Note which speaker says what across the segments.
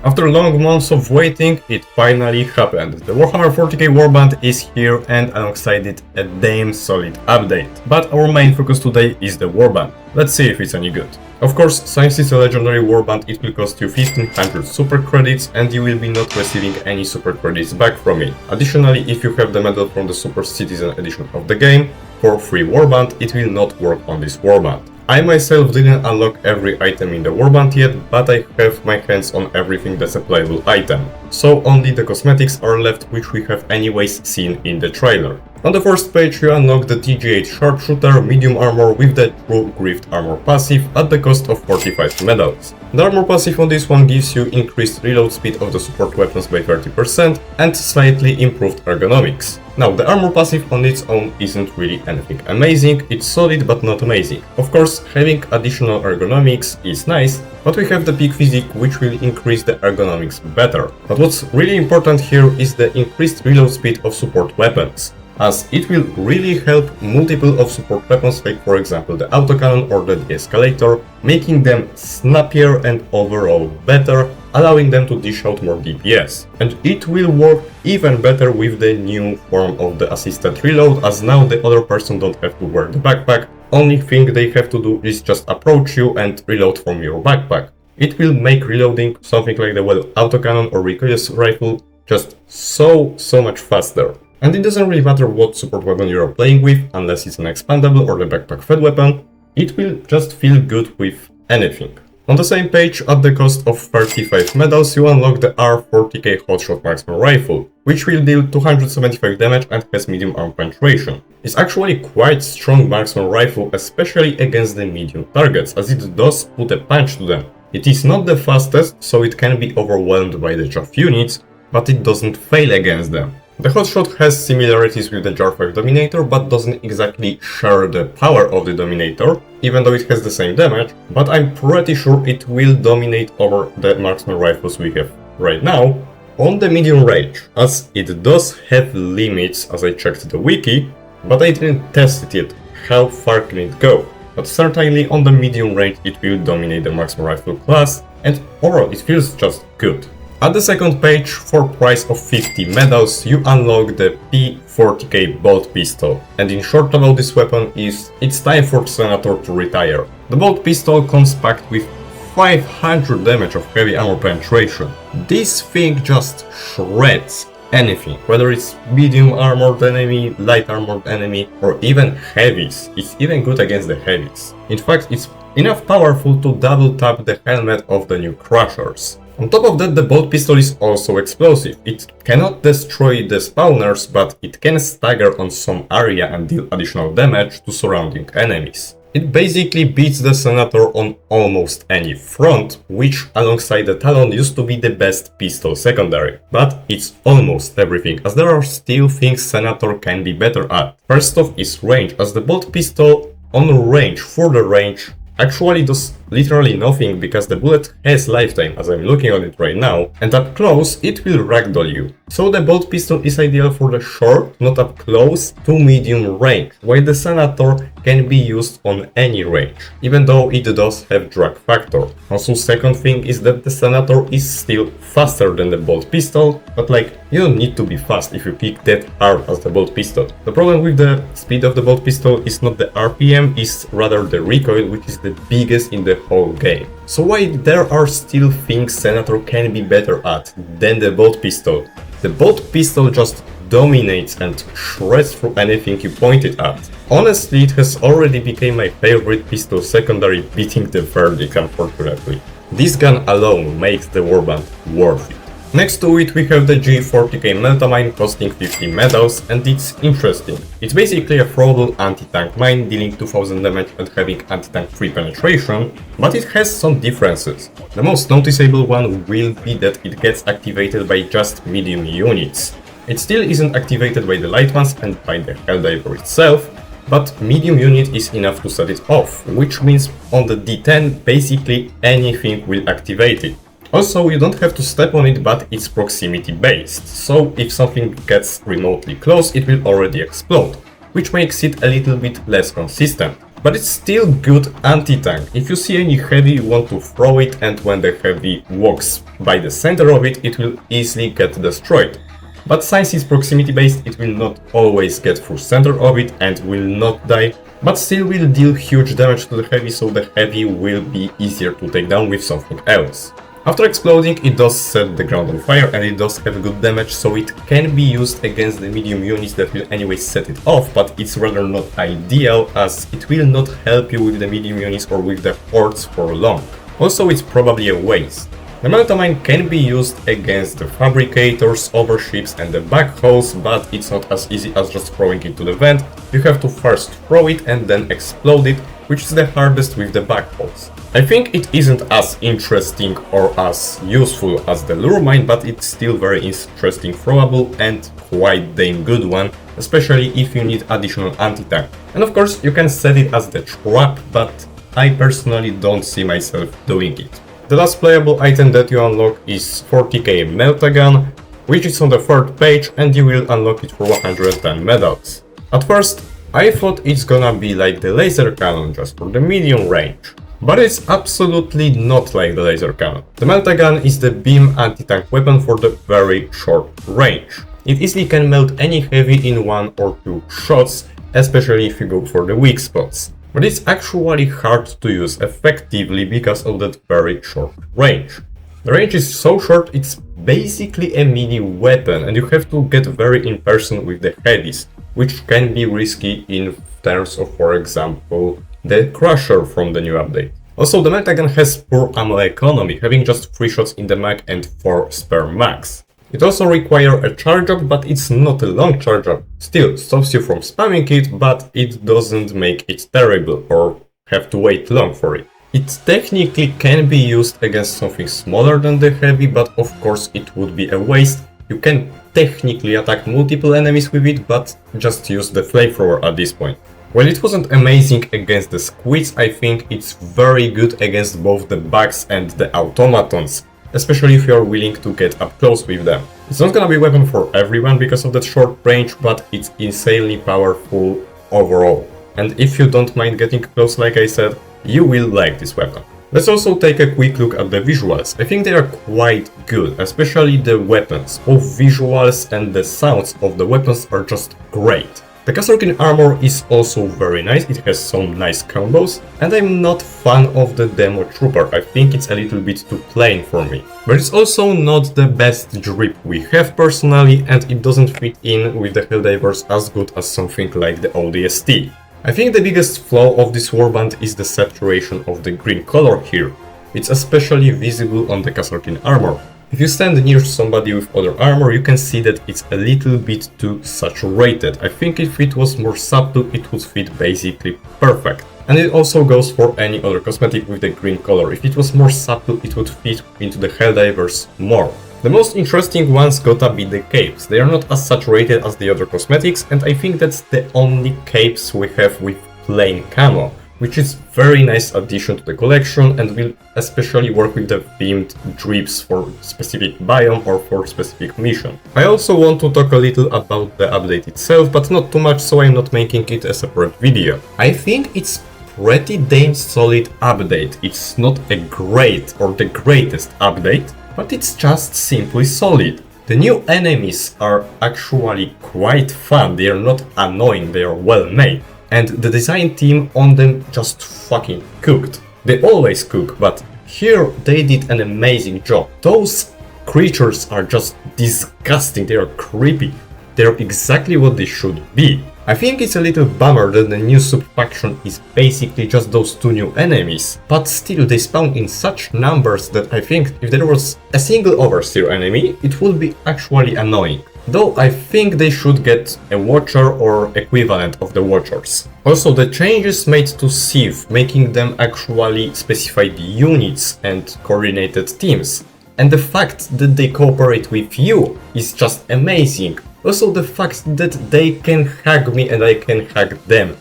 Speaker 1: After long months of waiting, it finally happened. The Warhammer 40k Warband is here and alongside it a damn solid update. But our main focus today is the Warband. Let's see if it's any good. Of course, since it's a legendary warband, it will cost you 1500 super credits and you will be not receiving any super credits back from it. Additionally, if you have the medal from the Super Citizen edition of the game, for free warband, it will not work on this warband. I myself didn't unlock every item in the warband yet, but I have my hands on everything that's a playable item. So only the cosmetics are left, which we have anyways seen in the trailer. On the first page you unlock the TG8 Sharpshooter medium armor with the true Girft armor passive at the cost of 45 medals. The armor passive on this one gives you increased reload speed of the support weapons by 30% and slightly improved ergonomics. Now, the armor passive on its own isn't really anything amazing, it's solid but not amazing. Of course, having additional ergonomics is nice, but we have the peak physique which will increase the ergonomics better. But what's really important here is the increased reload speed of support weapons, as it will really help multiple of support weapons like for example the autocannon or the de-escalator, making them snappier and overall better, allowing them to dish out more DPS. And it will work even better with the new form of the assisted reload, as now the other person don't have to wear the backpack, only thing they have to do is just approach you and reload from your backpack. It will make reloading something like the autocannon or recoilless rifle just so much faster. And it doesn't really matter what support weapon you're playing with, unless it's an expandable or the backpack fed weapon, it will just feel good with anything. On the same page, at the cost of 35 medals, you unlock the R40k Hotshot Marksman rifle, which will deal 275 damage and has medium arm penetration. It's actually quite strong marksman rifle, especially against the medium targets, as it does put a punch to them. It is not the fastest, so it can be overwhelmed by the chaff units, but it doesn't fail against them. The Hotshot has similarities with the Jar 5 Dominator, but doesn't exactly share the power of the Dominator, even though it has the same damage, but I'm pretty sure it will dominate over the marksman rifles we have right now on the medium range, as it does have limits as I checked the wiki, but I didn't test it yet, how far can it go. But certainly on the medium range it will dominate the marksman rifle class, and overall it feels just good. At the second page, for price of 50 medals, you unlock the P40k bolt pistol. And in short about this weapon is, it's time for Senator to retire. The bolt pistol comes packed with 500 damage of heavy armor penetration. This thing just shreds anything, whether it's medium armored enemy, light armored enemy, or even heavies. It's even good against the heavies. In fact, it's enough powerful to double tap the helmet of the new Crushers. On top of that, the bolt pistol is also explosive. It cannot destroy the spawners, but it can stagger on some area and deal additional damage to surrounding enemies. It basically beats the Senator on almost any front, which alongside the Talon used to be the best pistol secondary. But it's almost everything, as there are still things Senator can be better at. First off is range, as the bolt pistol on range, for the range, actually does literally nothing because the bullet has lifetime, as I'm looking at it right now, and up close it will ragdoll you. So the bolt pistol is ideal for the short, not up close, to medium range, while the Senator can be used on any range, even though it does have drag factor. Also, second thing is that the Senator is still faster than the bolt pistol, but like, you don't need to be fast if you kick that hard as the bolt pistol. The problem with the speed of the bolt pistol is not the RPM, is rather the recoil, which is the biggest in the whole game. So why there are still things Senator can be better at than the bolt pistol? The bolt pistol just dominates and shreds through anything you point it at. Honestly, it has already become my favorite pistol secondary, beating the verdict unfortunately. This gun alone makes the warband worth it. Next to it we have the G40k Melta Mine costing 50 medals, and it's interesting. It's basically a throwable anti-tank mine dealing 2000 damage and having anti-tank free penetration, but it has some differences. The most noticeable one will be that it gets activated by just medium units. It still isn't activated by the light ones and by the Helldiver itself, but medium unit is enough to set it off, which means on the D10 basically anything will activate it. Also, you don't have to step on it, but it's proximity based, so if something gets remotely close, it will already explode, which makes it a little bit less consistent. but it's still good anti-tank. If you see any heavy, you want to throw it, and when the heavy walks by the center of it, it will easily get destroyed. But since it's proximity based, it will not always get through center of it and will not die, but still will deal huge damage to the heavy, so the heavy will be easier to take down with something else. After exploding, it does set the ground on fire and it does have good damage, so it can be used against the medium units that will anyway set it off, but it's rather not ideal as it will not help you with the medium units or with the hordes for long. Also, it's probably a waste. The Melta Mine can be used against the fabricators, overships and the backhoes, but it's not as easy as just throwing it to the vent. You have to first throw it and then explode it, which is the hardest with the backhoes. I think it isn't as interesting or as useful as the lure mine, but it's still very interesting throwable and quite damn good one, especially if you need additional anti-tank. And of course you can set it as the trap, but I personally don't see myself doing it. The last playable item that you unlock is 40k Meltagun, which is on the 3rd page, and you will unlock it for 110 medals. At first, I thought it's gonna be like the laser cannon, just for the medium range. But it's absolutely not like the laser cannon. The Meltagun is the beam anti-tank weapon for the very short range. It easily can melt any heavy in 1 or 2 shots, especially if you go for the weak spots. But it's actually hard to use effectively because of that very short range. The range is so short, it's basically a mini weapon and you have to get very in person with the heavies, which can be risky in terms of, for example, the Crusher from the new update. Also, the Meltagun has poor ammo economy, having just 3 shots in the mag and 4 spare mags. It also requires a charge up, but it's not a long charge up. Still, stops you from spamming it, but it doesn't make it terrible or have to wait long for it. It technically can be used against something smaller than the heavy, but of course it would be a waste. You can technically attack multiple enemies with it, but just use the flamethrower at this point. While it wasn't amazing against the squids, I think it's very good against both the bugs and the automatons, especially if you are willing to get up close with them. It's not gonna be a weapon for everyone because of that short range, but it's insanely powerful overall. And if you don't mind getting close, like I said, you will like this weapon. Let's also take a quick look at the visuals. I think they are quite good, especially the weapons. Both visuals and the sounds of the weapons are just great. The Castellan armor is also very nice, it has some nice combos, and I'm not fan of the Demo Trooper, I think it's a little bit too plain for me. But it's also not the best drip we have personally, and it doesn't fit in with the Helldivers as good as something like the ODST. I think the biggest flaw of this warband is the saturation of the green color here. It's especially visible on the Castellan armor. If you stand near somebody with other armor, you can see that it's a little bit too saturated. I think if it was more subtle, it would fit basically perfect. And it also goes for any other cosmetic with the green color. If it was more subtle, it would fit into the Helldivers more. The most interesting ones gotta be the capes. They are not as saturated as the other cosmetics, and I think that's the only capes we have with plain camo, which is very nice addition to the collection and will especially work with the themed drips for specific biome or for specific mission. I also want to talk a little about the update itself, but not too much, so I'm not making it a separate video. I think it's pretty damn solid update. It's not a great or the greatest update, but it's just simply solid. The new enemies are actually quite fun, they are not annoying, they are well made. And the design team on them just fucking cooked. They always cook, but here they did an amazing job. Those creatures are just disgusting, they are creepy. They are exactly what they should be. I think it's a little bummer that the new sub-faction is basically just those 2 new enemies, but still they spawn in such numbers that I think if there was a single overseer enemy, it would be actually annoying. Though I think they should get a Watcher or equivalent of the Watchers. Also, the changes made to Civ, making them actually specified units and coordinated teams. And the fact that they cooperate with you is just amazing. Also, the fact that they can hug me and I can hug them.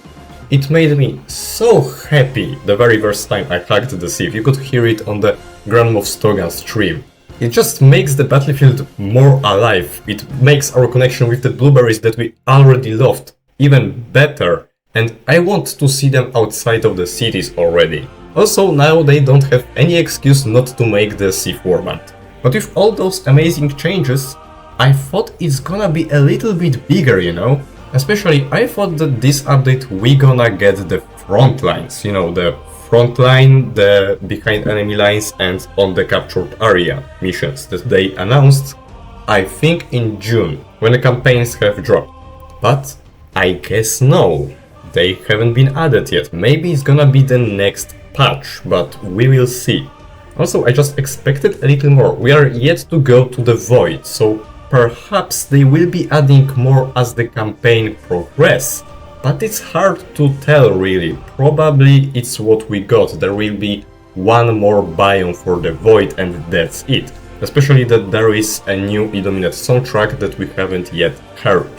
Speaker 1: It made me so happy the very first time I hugged the Civ. You could hear it on the Grand Moff Stogan stream. It just makes the battlefield more alive. It makes our connection with the blueberries that we already loved even better. and I want to see them outside of the cities already. Also, now they don't have any excuse not to make the Sith Warband. But with all those amazing changes, I thought it's gonna be a little bit bigger, you know? Especially, I thought that this update we gonna get the front lines, you know, the front line, the behind enemy lines and on the captured area missions that they announced, I think in June, when the campaigns have dropped. But I guess no, they haven't been added yet. Maybe it's gonna be the next patch, but we will see. Also, I just expected a little more. We are yet to go to the Void, so perhaps they will be adding more as the campaign progresses. But it's hard to tell really. Probably it's what we got. There will be one more biome for the Void and that's it. Especially that there is a new Idominate soundtrack that we haven't yet heard.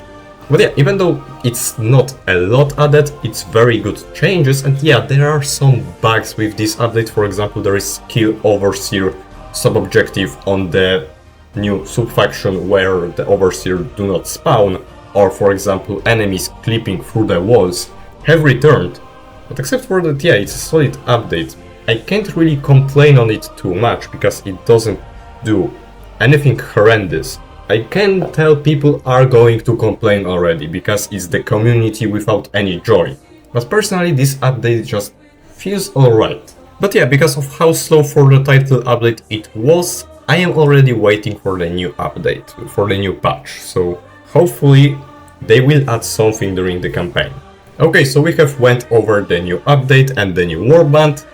Speaker 1: But yeah, even though it's not a lot added, it's very good changes, and yeah, there are some bugs with this update. For example, there is Kill Overseer sub-objective on the new sub-faction where the Overseer do not spawn, or for example, enemies clipping through the walls have returned. But except for that, yeah, it's a solid update. I can't really complain on it too much, because it doesn't do anything horrendous. I can tell people are going to complain already, because it's the community without any joy. But personally, this update just feels alright. But yeah, because of how slow for the title update it was, I am already waiting for the new update, for the new patch. So hopefully they will add something during the campaign. Okay, so we have went over the new update and the new Warband.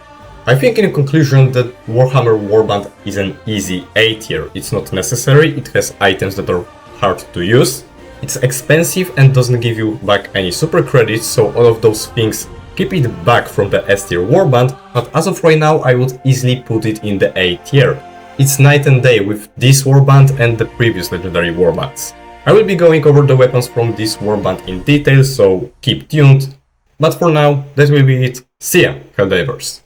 Speaker 1: I think in conclusion that Warhammer Warband is an easy A tier. It's not necessary, it has items that are hard to use. It's expensive and doesn't give you back any super credits, so all of those things keep it back from the S tier Warband, but as of right now I would easily put it in the A tier. It's night and day with this Warband and the previous legendary Warbands. I will be going over the weapons from this Warband in detail, so keep tuned. But for now, that will be it. See ya, Helldivers!